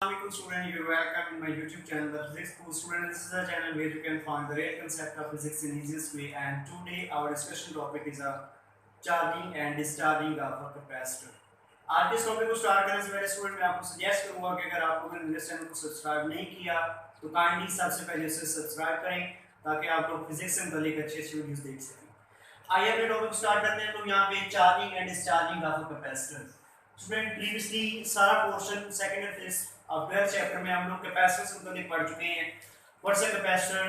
Assalamualaikum student, you are welcome in my YouTube channel, the Physics Cool Student. This is the channel where you can find the real concept of physics in easiest way. And today our discussion topic is a charging and discharging of a capacitor. आज के इस topic को start करने से पहले student मैं आपको suggest करूंगा कि अगर आप लोगों ने मेरे चैनल को सब्सक्राइब नहीं किया तो काइंडली सबसे पहले उसे सब्सक्राइब करें ताकि आप लोग फिजिक्स से मुताल्लिक अच्छी वीडियोस देख सकें। आइए अपने टॉपिक को स्टार्ट करते हैं। तो यहाँ पे charging and discharging of a capacitor. Student previously सारा पोर्शन सेकंड एंड फिफ्थ अब 12th चैप्टर में हम लोग कैपेसिटर से मुताल्लिक पढ़ चुके हैं। What's a capacitor,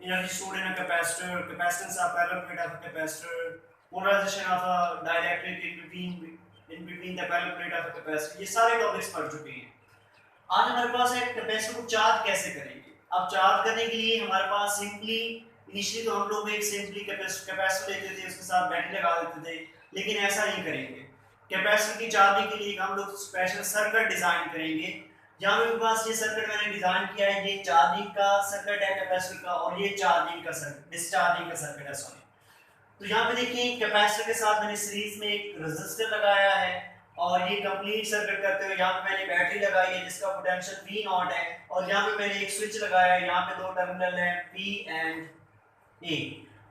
energy stored in a capacitor, capacitance of parallel plate of a capacitor, polarisation of a dielectric in between the parallel plate of a capacitor, ये सारे टॉपिक्स पढ़ चुके हैं। आज हमारे पास है कैपेसिटर को चार्ज कैसे करेंगे। अब चार्ज करने के लिए हमारे पास सिंपली इनिशियली तो हम लोग एक सिंपली कैपेसिटर लेते थे, उसके साथ बैटरी लगा देते थे, लेकिन ऐसा नहीं करेंगे। कैपेसिटर की चार्जिंग के लिए हम लोग स्पेशल सर्किट डिजाइन करेंगे। यहाँ मेरे पास ये सर्किट मैंने डिजाइन किया है, ये चार्जिंग का सर्किट है कैपेसिटर का, और ये चार्जिंग का सर्किट, डिस्चार्जिंग का सर्किट है सॉरी। तो यहाँ पे देखिए कैपेसिटर के साथ मैंने सीरीज में एक रेजिस्टर लगाया है और ये कंप्लीट सर्किट करते हुए यहाँ पे मैंने बैटरी लगाई है जिसका पोटेंशियल V नॉट है, और यहाँ पे मैंने एक स्विच लगाया है, यहाँ पे दो टर्मिनल है P एंड A।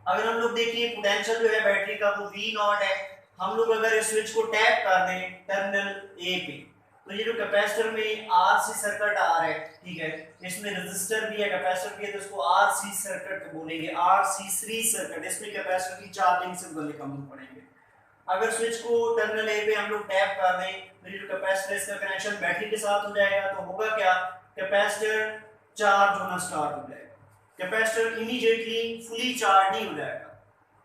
अगर हम लोग देखिए पोटेंशियल जो है बैटरी का वो V नॉट है, हम लोग अगर इस स्विच को टैप कर दें टर्मिनल A पे तो ये जो कैपेसिटर में RC सर्किट आ रहा है, ठीक है, इसमें रेजिस्टर भी है कैपेसिटर भी है, तो इसको RC सर्किट बोलेंगे, RC सीरीज सर्किट। इसमें कैपेसिटर की चार्जिंग से मुताल्लिक हम लोग पढ़ेंगे। अगर स्विच को टर्मिनल A पे हम लोग टैप कर दें तो ये जो कैपेसिटर इसका कनेक्शन बैटरी के साथ हो जाएगा, तो होगा क्या, कैपेसिटर चार्ज होना स्टार्ट हो जाएगा। कैपेसिटर इमीडिएटली फुली चार्ज नहीं हो जाएगा,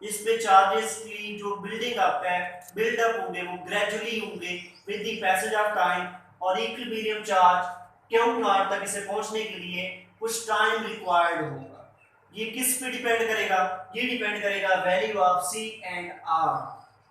इस पे चार्जेस की जो बिल्डिंग अप है, बिल्ड अप होंगे, वो ग्रेजुअली होंगे with the passage of time, और इक्विलिब्रियम चार्ज Q नॉट तक इसे पहुंचने के लिए कुछ टाइम रिक्वायर्ड होगा। ये किस पे डिपेंड करेगा, ये डिपेंड करेगा value of C and R।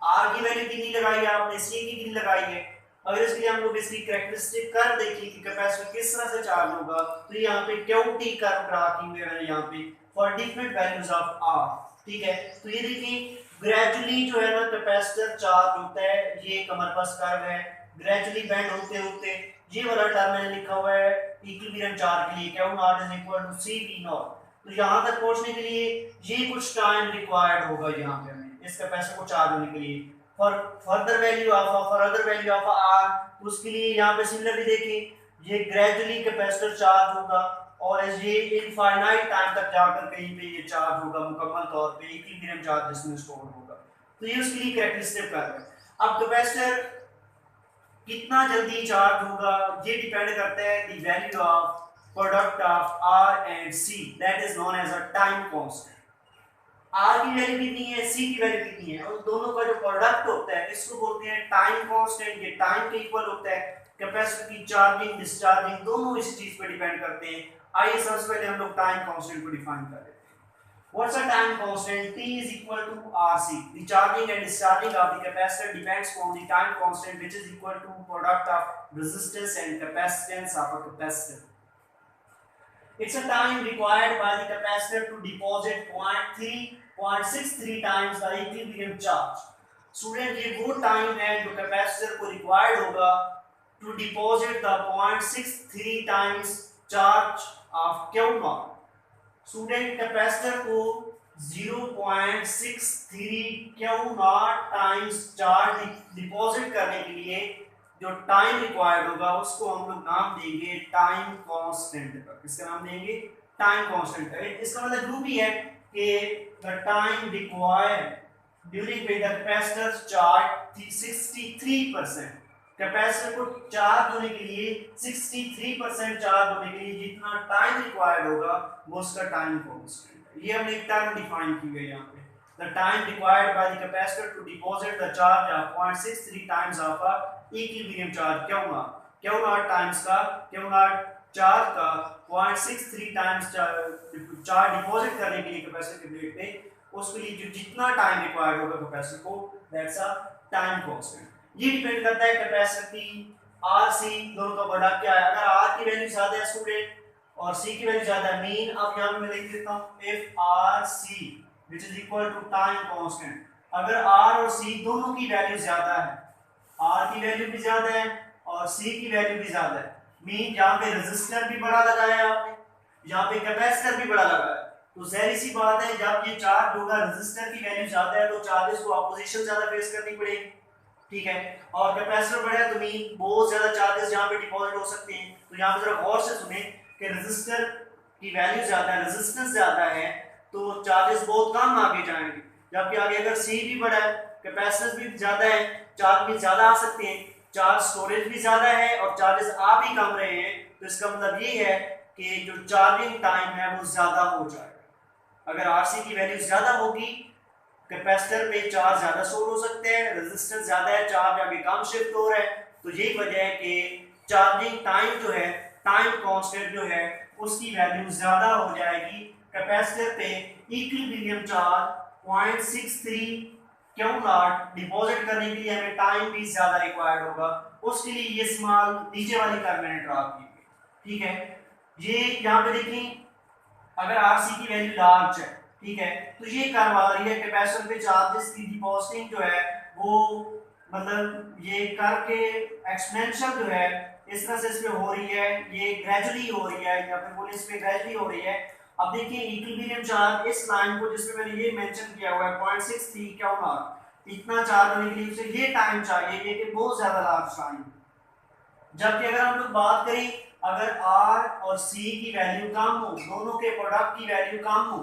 R की वैल्यू कितनी लगाई है आपने, C की कितनी लगाई है। अगर इसके लिए हम लोग इसकी कैरेक्टरिस्टिक कर देखिए कि कैपेसिटर किस तरह से चार्ज होगा, तो यहाँ पे QT कर्व ड्रा की हुई है यहाँ पे for different values of R, ठीक है। तो ये देखिए ग्रेजुअली जो है ना कैपेसिटर चार्ज होता है, ये हमारे पास कर्व है, ग्रेजुअली बेंड होते होते ये वाला टर्म मैंने लिखा हुआ है इक्विलिब्रियम चार्ज के लिए Q naught is equal to C V naught. तो यहाँ तक पहुंचने के लिए ये कुछ टाइम रिक्वायर्ड होगा यहाँ पे हमें इस कैपेसिटर को चार्ज होने के लिए। For other value of R, तो उसके लिए यहाँ पे सिमिलरली देखिए ये ग्रेजुअली कैपेसिटर चार्ज होगा और ये इनफाइनाइट टाइम तक जाकर कहीं पे ये चार्ज होगा मुकम्मल तौर पे इक्विलिब्रियम चार्ज जिसमें स्टोर होगा। तो ये उसके लिए कैरेक्टरिस्टिक कर्व है। अब कैपेसिटर कितना जल्दी चार्ज होगा ये डिपेंड करता है the value of product of R and C, that is known as a time constant. R की वैल्यू कितनी है, C की वैल्यू कितनी है, और दोनों का जो प्रोडक्ट होता है इसको बोलते हैं टाइम कांस्टेंट। ये टाइम के इक्वल होता है। कैपेसिटर की चार्जिंग डिस्चार्जिंग दोनों इस चीज पे डिपेंड करते हैं। आइए सबसे पहले हम लोग टाइम कांस्टेंट को डिफाइन कर लेते हैं। What's a time constant? T is equal to RC. The charging and discharging of the capacitor depends on the time constant, which is equal to product of resistance and capacitance of a capacitor. It's a time required by the capacitor to deposit 0.63 times the equilibrium charge. Student, ये वो time है जो capacitor को required होगा to deposit the 0.63 times charge of Q naught. Student capacitor को 0.63 Q naught times charge deposit करने के लिए जो टाइम रिक्वायर्ड होगा उसको हम लोग नाम देंगे टाइम कांस्टेंट का। किसका नाम देंगे, टाइम कांस्टेंट का। इसका मतलब जो भी है कि the time required during which the capacitor charge 63%, capacitor को चार्ज होने के लिए 63% चार्ज होने के लिए जितना टाइम रिक्वायर्ड होगा वो उसका टाइम कांस्टेंट है। ये हमने एक टर्म डिफाइन की है यहाँ पे, the time required by the capacitor to deposit the charge of 0.63 times of a equilibrium charge Q naught times का Q नॉट चार्ज का 0.63 टाइम्स चार्ज डिपॉजिट करने के लिए कैपेसिटर के प्लेट पे, उसके लिए जो जितना टाइम रिक्वायर्ड होगा कैपेसिटर को, दैट्स अ टाइम कांस्टेंट। ये डिपेंड करता है कैपेसिटर की RC दोनों का प्रोडक्ट क्या है। अगर R की वैल्यू ज्यादा है स्टूडेंट और C की वैल्यू ज्यादा है, मीन अब यहां पे मैं लिख देता हूं F.sc which is equal to time constant. अगर R और C दोनों की वैल्यू ज्यादा है, R की वैल्यू भी ज्यादा है और C की वैल्यू भी ज्यादा है, मीन यहाँ पे रेजिस्टर भी बड़ा लगाया है आपने, यहाँ पे कैपेसिटर भी बड़ा लगाया है, तो जाहिर सी बात है जब ये चार्ज होगा रेजिस्टर की वैल्यू ज्यादा है तो चार्जेस को अपोजिशन ज्यादा फेस करनी पड़ेगी, ठीक है। और कैपेसिटर बड़ा है तो मीन बहुत ज्यादा चार्जेस यहाँ पे डिपॉजिट हो सकते हैं। तो यहाँ पे जरा गौर से सुने कि रेजिस्टर की वैल्यू ज्यादा है, रेजिस्टेंस ज्यादा है, तो चार्जेस बहुत कम आगे जाएंगे, जबकि आगे अगर सी भी बड़ा है, कैपेसिटेंस भी ज्यादा है, चार्ज भी ज्यादा आ सकते हैं, चार्ज स्टोरेज भी ज्यादा है और चार्जेस आ भी कम रहे हैं, तो इसका मतलब ये है कि जो चार्जिंग टाइम है वो ज्यादा हो जाएगा। अगर आरसी की वैल्यू ज्यादा होगी, कैपेसिटर पे चार्ज ज्यादा स्टोर हो सकते हैं, रेजिस्टेंस ज्यादा है, चार्ज आगे कम शिफ्ट हो रहा है, तो यही वजह है कि चार्जिंग टाइम जो है, टाइम कांस्टेंट जो है उसकी वैल्यू ज्यादा हो जाएगी। कैपेसिटर पे equilibrium charge 0.63 Q not deposit करने के लिए हमें टाइम भी ज्यादा रिक्वायर्ड होगा, उसके लिए ये स्मॉल नीचे वाली कर्व मैंने ड्रा की, ठीक है। ये यहाँ पे देखिए अगर आरसी की वैल्यू लार्ज है, ठीक है, तो ये कर्व आ रही है कैपेसिटर पे चार्जेस की डिपॉजिटिंग जो है वो मतलब ये कर्व के एक्सपोनेंशियल जो है इस तरह से इसमें हो रही है, ये ग्रेजुअली हो रही है या फिर बोले इसमें ग्रेजुअली हो रही है। अब देखिए इक्विलिब्रियम चार्ज इस लाइन को जिसमें मैंने ये मेंशन किया हुआ है 0.63 क्यू नॉट, इतना चार्ज होने के लिए उसे ये टाइम चाहिए, ये कि बहुत ज्यादा लार्ज टाइम। जबकि अगर हम लोग बात करें अगर R और C की वैल्यू कम हो, दोनों के प्रोडक्ट की वैल्यू कम हो,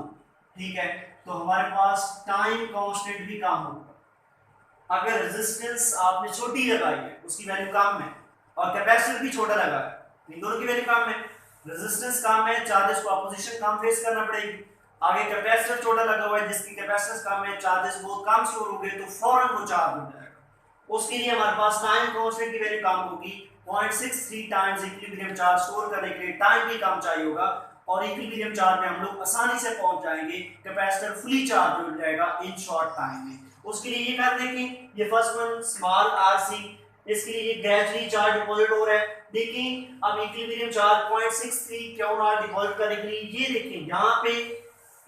ठीक है, तो हमारे पास टाइम कांस्टेंट भी कम होगा। अगर रेजिस्टेंस आपने छोटी लगाई है, उसकी वैल्यू कम है, और कैपेसिटर भी छोटा लगा है, इन दोनों की वैल्यू कम है, रेजिस्टेंस कम है, चार्जेस को अपोजिशन कम फेस करना पड़ेगी। आगे कैपेसिटर छोटा लगा हुआ है जिसकी कैपेसिटेंस कम है, चार्जेस बहुत कम स्टोर हो गए, तो फौरन वो चार्ज हो जाएगा। उसके लिए हमारे पास टाइम कांस्टेंट की वैल्यू कम होगी, 0.63 टाइम्स इक्विलिब्रियम चार्ज स्टोर करने के लिए टाइम भी कम चाहिए होगा, और इक्विलिब्रियम चार्ज में हम लोग आसानी से पहुंच जाएंगे, कैपेसिटर फुली चार्ज हो जाएगा इन शॉर्ट टाइम में। उसके लिए ये कर देखें, ये फर्स्ट वन स्मॉल आरसी, इसके लिए ये ग्रेजुअली चार्ज डिपॉजिट हो रहा है। देखिए अब equilibrium charge 0.63 Q not deposit करने के लिए ये देखिए यहाँ पे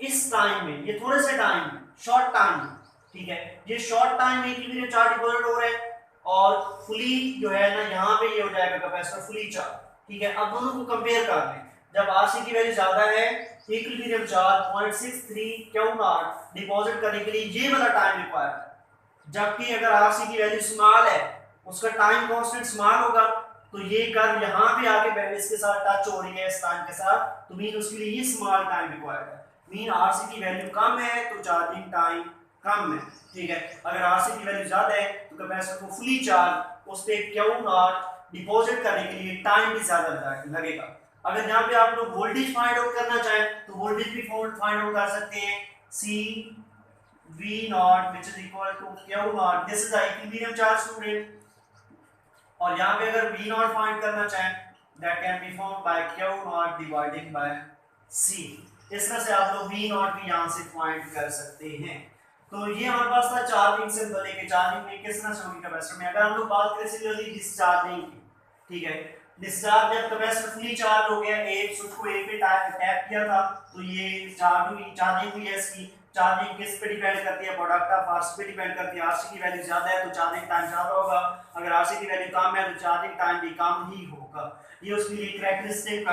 इस टाइम में, ये थोड़े से टाइम में, शॉर्ट टाइम में, ठीक है, ये शॉर्ट टाइम में इक्विलिब्रियम चार्ज डिपॉजिट हो रहा है, और फुली जो है ना यहाँ पे ये हो जाएगा कैपेसिटर फुली चार्ज, ठीक है। अब दोनों को कंपेयर कर लें, जब आरसी की वैल्यू ज्यादा है equilibrium charge 0.63 Q not deposit करने के लिए ये वाला टाइम रिक्वायर्ड है, जबकि अगर आरसी की वैल्यू स्मॉल है, उसका टाइम कांस्टेंट स्मॉल होगा, तो ये कर्व यहाँ पे आके इसके साथ टच हो रही है इस टाइम के साथ, तो मीन उसके लिए ये स्मॉल टाइम रिक्वायर्ड है। मीन आरसी की वैल्यू कम है तो चार्जिंग टाइम कम है, ठीक है। अगर आरसी की वैल्यू ज्यादा है तो कैपेसिटर को फुली चार्ज उस पे क्यू नॉट डिपॉजिट करने के लिए टाइम भी ज्यादा लगेगा। अगर यहाँ पे आप लोग वोल्टेज फाइंड आउट करना चाहें तो वोल्टेज भी फाइंड आउट कर सकते हैं, सी V naught which is equal to Q naught, this is the equilibrium charge student, और यहाँ पे अगर V naught फाइंड करना चाहें that can be found by Q naught dividing by C, इस तरह से आप लोग V naught भी यहाँ से फाइंड कर सकते हैं। तो ये हमारे पास था चार्जिंग से लेके चार्जिंग में किस तरह से होगी कैपेसिटर में। अगर हम लोग बात करें सिमिलरली डिस्चार्जिंग की, ठीक है, डिस्चार्ज जब कैपेसिटर फुली चार्ज हो गया, एक स्विच को एक पे टैप किया था तो ये चार्जिंग हुई है। इसकी चार्जिंग किस पे डिपेंड करती है, प्रोडक्ट ऑफ आरसी पे डिपेंड करती है। आरसी की वैल्यू ज्यादा है तो चार्जिंग टाइम ज्यादा होगा, अगर आरसी की वैल्यू कम है तो चार्जिंग टाइम भी कम ही होगा। ये उसके लिए कैरेक्टरिस्टिक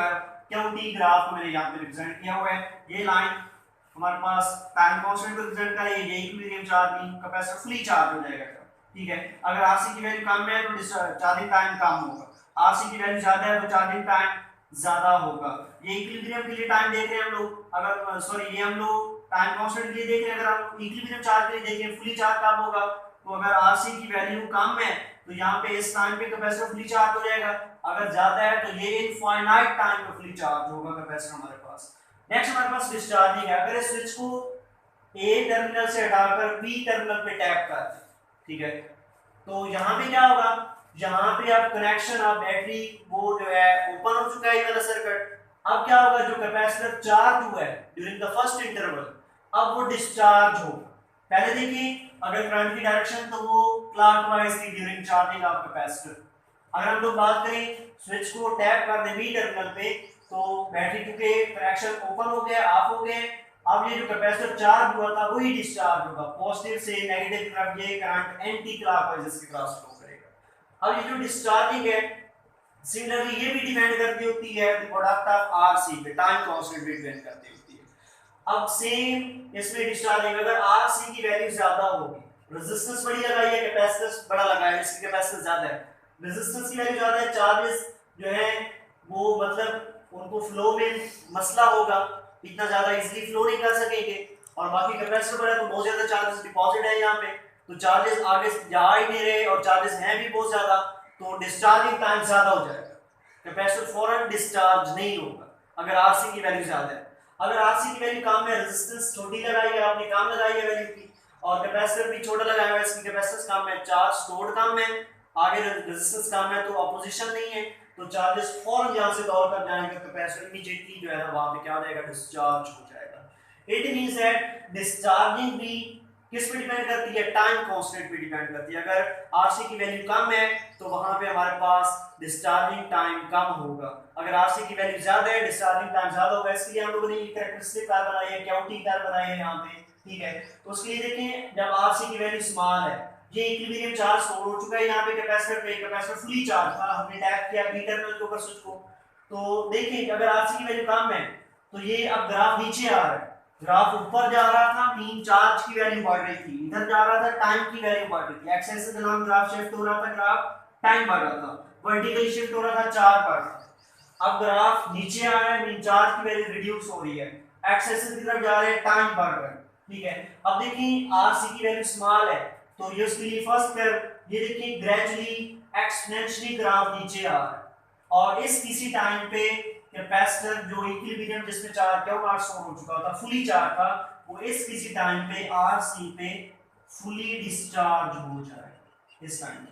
क्यूटी ग्राफ को मैंने यहाँ पे रिप्रेजेंट किया हुआ है। ये लाइन हमारे पास टाइम कांस्टेंट को रिप्रेजेंट करे, ये इक्विलिब्रियम चार्ज में कैपेसिटर फुली चार्ज हो जाएगा, ठीक है। अगर आरसी की वैल्यू कम है तो चार्जिंग टाइम कम होगा, आरसी की वैल्यू ज्यादा है तो चार्जिंग टाइम ज्यादा होगा। ये इक्विलिब्रियम के लिए टाइम देख रहे हैं हम लोग, अगर सॉरी ये हम लोग टाइम कांस्टेंट के लिए देख रहे हैं, अगर हम इक्विलिब्रियम चार्ज के लिए देखें फुली चार्ज कब होगा, तो अगर आरसी की वैल्यू कम है तो यहाँ पे इस टाइम पे कैपेसिटर फुली चार्ज हो जाएगा, अगर ज्यादा है तो ये इनफाइनाइट टाइम पे फुली चार्ज होगा कैपेसिटर हमारे पास। नेक्स्ट हमारे पास डिस्चार्जिंग है। अगर इस स्विच को ए टर्मिनल से हटाकर बी टर्मिनल पे टैप कर दें, ठीक है, तो यहाँ पे क्या होगा, यहाँ पे आप कनेक्शन ऑफ बैटरी वो जो है ओपन हो चुका है ये वाला सर्किट। अब क्या होगा, जो कैपेसिटर चार्ज हुआ है ड्यूरिंग द फर्स्ट इंटरवल, अब वो डिस्चार्ज होगा। पहले देखिए अगर करंट की डायरेक्शन तो वो क्लॉकवाइज थी ड्यूरिंग चार्जिंग ऑफ कैपेसिटर। अगर हम लोग बात करें स्विच को टैप कर दें बी टर्मिनल पे तो बैटरी के कनेक्शन ओपन हो गया, ऑफ हो गए, अब ये जो कैपेसिटर चार्ज हुआ था वही डिस्चार्ज होगा, पॉजिटिव से नेगेटिव की तरफ ये करंट एंटी क्लॉकवाइज इसके क्रॉस फ्लो करेगा। अब ये जो डिस्चार्जिंग है सिमिलरली ये भी डिपेंड करती होती है प्रोडक्ट ऑफ आरसी पे, टाइम कांस्टेंट भी डिपेंड करती होती है। अब सेम इसमें डिस्चार्जिंग, अगर आरसी की वैल्यू ज्यादा होगी, रेजिस्टेंस बड़ी लगाई है, कैपेसिटेंस बड़ा लगाया है, इसकी कैपेसिटेंस ज्यादा है, रेजिस्टेंस की वैल्यू ज्यादा है, चार्जेस जो है वो मतलब उनको फ्लो में मसला होगा, इतना ज्यादा इजीली फ्लो नहीं कर सकेंगे, और बाकी कैपेसिटर पर है तो बहुत ज्यादा चार्जेस डिपॉजिट है यहाँ पे, तो चार्जेस आगे जा ही नहीं रहे और चार्जेस हैं भी बहुत ज्यादा, तो डिस्चार्जिंग टाइम ज्यादा हो जाएगा, कैपेसिटर फौरन डिस्चार्ज नहीं होगा अगर आरसी की वैल्यू ज्यादा है। अगर आरसी की वैल्यू कम है, रेजिस्टेंस छोटी लगाई है आपने, कम लगाई है वैल्यू की, और कैपेसिटर भी छोटा लगाया है, इसकी कैपेसिटेंस कम है, चार्ज स्टोर्ड कम है, आगे रेजिस्टेंस कम है, तो अपोजिशन नहीं है, तो चार्जेस फौरन यहां से दौड़ कर जाएंगे, कैपेसिटर इमीडिएटली जो है ना वहां पे क्या हो जाएगा, डिस्चार्ज हो जाएगा। इट मींस दैट डिस्चार्जिंग भी किस पे डिपेंड करती है, टाइम कांस्टेंट पे डिपेंड करती है। अगर आरसी की वैल्यू कम है तो वहां पे हमारे पास डिस्चार्जिंग टाइम कम होगा, अगर आरसी की वैल्यू ज्यादा है डिस्चार्जिंग टाइम ज्यादा होगा। इसके लिए हम लोगों ने ये कैरेक्टरिस्टिक कार बनाई है, क्यूटी कार बनाई है यहाँ पे, ठीक है। तो उसके लिए देखें, जब आरसी की वैल्यू स्मॉल है, ये इक्विलिब्रियम चार्ज स्टोर हो चुका है यहाँ पे कैपेसिटर पे, कैपेसिटर फुली चार्ज था, हमने टैप किया बी टर्मिनल के ऊपर स्विच को, तो देखिए अगर आरसी की वैल्यू कम है तो ये अब ग्राफ नीचे आ रहा है, ग्राफ ऊपर जा रहा था, मीन चार्ज की वैल्यू बढ़ रही थी, इधर जा रहा था टाइम की वैल्यू बढ़ रही थी, एक्स एक्सिस के नाम ग्राफ शिफ्ट हो रहा था, ग्राफ टाइम बढ़ रहा था, वर्टिकली शिफ्ट हो रहा था, चार्ज बढ़ रहा था। अब ग्राफ नीचे आ रहा है, मीन चार्ज की वैल्यू रिड्यूस हो रही है, एक्स एक्सिस की तरफ जा रहे हैं, टाइम बढ़ रहा है, ठीक है। अब देखिए आरसी की वैल्यू स्मॉल है तो ये उसके लिए फर्स्ट कर्व, ये देखिए ग्रेजुअली एक्सपोनेंशियली ग्राफ नीचे आ रहा है, और इस किसी टाइम पे कैपेसिटर जो इक्विलिब्रियम जिसमें चार्ज क्या हुआ स्टोर हो चुका था, फुली चार्ज था, वो इस किसी टाइम पे आरसी पे फुली डिस्चार्ज हो जाएगा इस टाइम पे।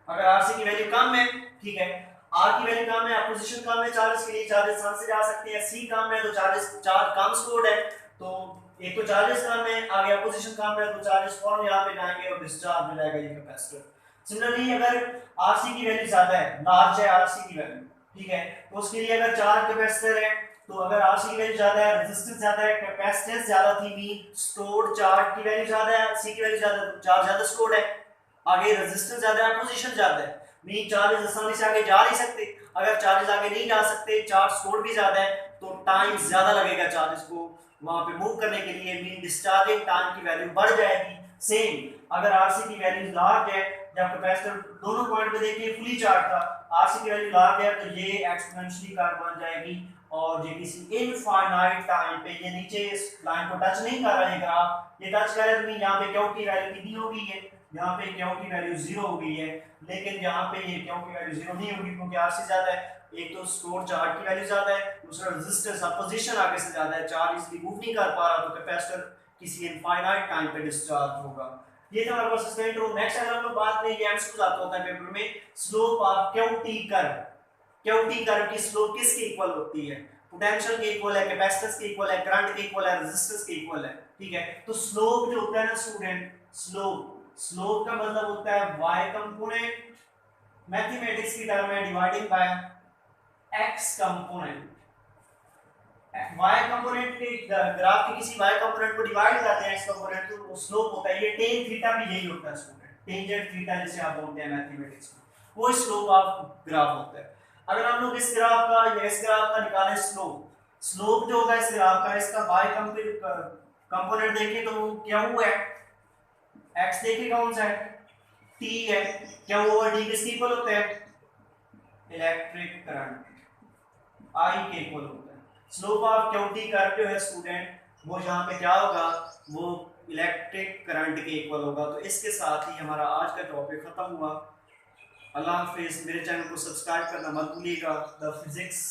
अगर आरसी की वैल्यू कम है, ठीक है, आर की वैल्यू कम है, अपोजिशन कम है, चार्जेस के लिए चार्जेस सन से जा सकते हैं, सी कम है तो चार्ज कम स्टोर्ड है, तो एक तो चार्जेस कम है, आगे अपोजिशन कम है तो चार्जेस फौरन यहां पे जाएंगे और डिस्चार्ज हो जाएगा ये कैपेसिटर। सिमिलरली अगर आरसी की वैल्यू ज्यादा है, लार्ज है आरसी की वैल्यू, ठीक है, तो उसके लिए अगर चार कैपेसिटर है, तो अगर आरसी की वैल्यू ज्यादा है, रेजिस्टेंस ज्यादा है, कैपेसिटेंस ज्यादा थी, मीन स्टोर्ड चार्ज की वैल्यू ज्यादा है, सी की वैल्यू ज्यादा, चार्ज ज्यादा स्टोर्ड है, आगे रेजिस्टेंस ज्यादा है, पोजीशन ज्यादा है, मीन चार्जेस आसानी से आगे जा नहीं सकते, अगर चार्जेस आगे नहीं जा सकते, चार्ज स्टोर्ड भी ज्यादा है, तो टाइम ज्यादा लगेगा चार्जेस को वहां पे मूव करने के लिए, मीन डिस्चार्जिंग टाइम की वैल्यू बढ़ जाएगी। सेम अगर आरसी की वैल्यू लार्ज है, जब कैपेसिटर दोनों पॉइंट पे देखिए फुली चार्ज था, आरसी की वैल्यू लार्ज है तो ये एक्सपोनेंशियली कर्व बन जाएगी, और ये किसी इनफाइनाइट टाइम पे, ये नीचे इस लाइन को टच नहीं कर रहा है ग्राफ, ये टच करे तो यहाँ पे क्यू की वैल्यू कितनी हो गई है, यहाँ पे क्यू की वैल्यू 0 हो गई है, लेकिन यहाँ पे ये क्यू की वैल्यू 0 नहीं होगी क्योंकि आर से ज्यादा है, एक तो स्टोर चार्ज की वैल्यू ज्यादा है, दूसरा रेजिस्टेंस अपोजिशन आगे से ज्यादा है, चार्ज इसलिए मूव नहीं कर पा रहा, तो कैपेसिटर किसी इनफाइनाइट टाइम पे डिस्चार्ज होगा। ये था हमारे पास स्टैंड रूल। नेक्स्ट अगर हम लोग बात करें, ये एमसीक्यू आता होता है पेपर में, slope of QT curve, QT curve की स्लोप किसके इक्वल होती है, पोटेंशियल के इक्वल है, कैपेसिटेंस के इक्वल है, करंट के इक्वल है, रेजिस्टेंस के इक्वल है, ठीक है। तो स्लोप जो होता है ना स्टूडेंट, स्लोप का मतलब होता है y कंपोनेंट, मैथमेटिक्स की टर्म में dividing by x component, y component के ग्राफ के किसी y कंपोनेंट को डिवाइड करते हैं x कंपोनेंट, तो स्लोप होता है, ये tan थीटा भी यही होता है स्टूडेंट, टेंजेंट थीटा जिसे आप बोलते हैं मैथमेटिक्स में, वो स्लोप ऑफ ग्राफ होता है। अगर हम लोग इस ग्राफ का निकालें स्लोप जो होगा इस ग्राफ का, इसका y कंपोनेंट देखें तो क्या हुआ है, x देखिए कौन सा है, t है, क्या ओवर d किसके इक्वल होता है, इलेक्ट्रिक करंट I के इक्वल होता है। स्लोप ऑफ क्यूटी कर्व जो है स्टूडेंट वो यहाँ पे क्या होगा, वो इलेक्ट्रिक करंट के इक्वल होगा। तो इसके साथ ही हमारा आज का टॉपिक खत्म हुआ। अल्लाह हाफिज़। मेरे चैनल को सब्सक्राइब करना मत भूलिएगा। The physics.